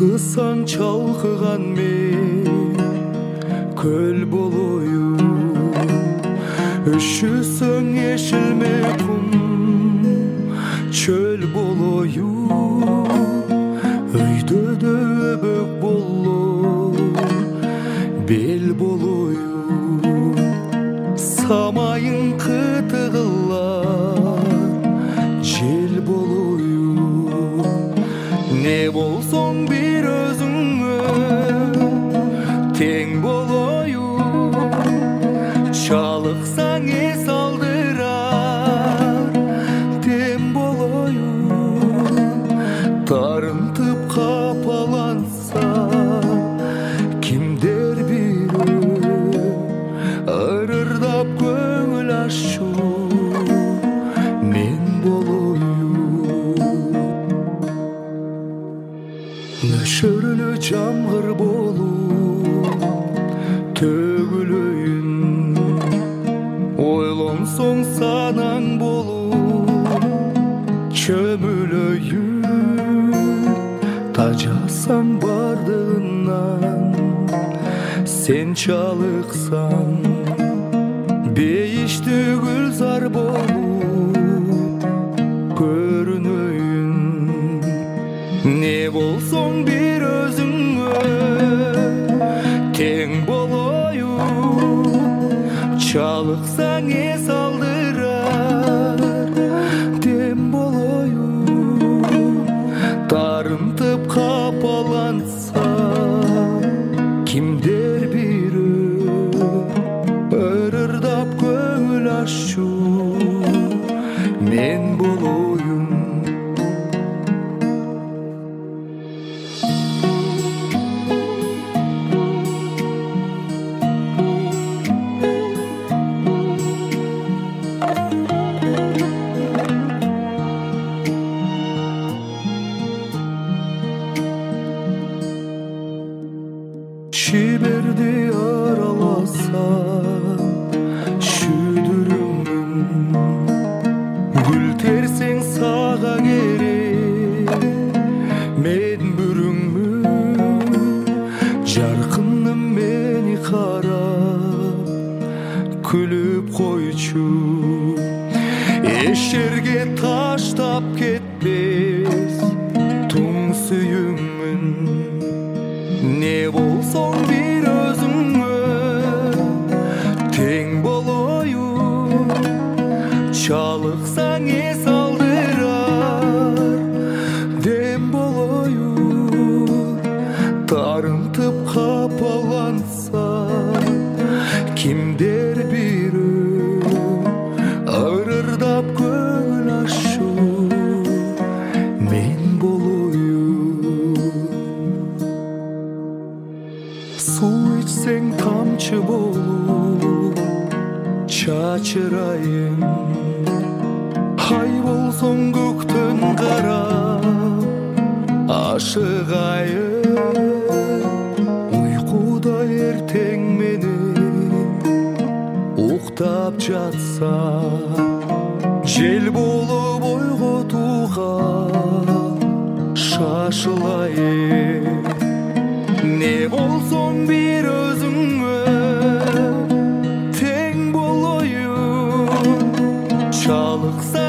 сызсаң чалкыган мен көл болоюн, үшүсөң эшилме кум чөл болоюн, өйдөдө өбөк болор бел болоюн, самайың кытыгылар жел болоюн, не болсоң бир өзүңө тең болоюн, чалыксаң эс алдырар дем болоюн, тарынтып капаланса кимдер бирөө ырырдап көңүл ачуу мен болоюн. Нөшөрлө жамгыр болуп төгүлөйүн, ойлонсоң санаң болуп чөмүлөйүн, тажасаң бардыгынан сен чалыксаң бейишти гүлзар болуп көрүнөйүн, не болсоң бир өзүңө тең болоюн, чалыксаң эс алдырар дем болоюн, тарынтып капаланса кимдер бирөө ырырдап көңүл ачуу мен болоюн. Çiberdi aralasan şüdürümün, gül tersen sağa gerek men bürüngmün, jarkıным meni karap külüp koyçu, eşerge taştap ketmez tüm süyüngmün, ne bolsоң bir özüңө teң болоюн, чалыксаң эс алдырар дем болоюн, тарынтып капаланса кимдер бирөө ырырдап көңүл ачуу мен болоюн. Су içсең тамчы болуп чачырайын, ай болсоң көктөн карап ашыгайын, уйкуда эртең менен уктап жатса жел болуп ойготууга шашылайын, ne bolsоң bir özüңө teң болоюн, чалыксаң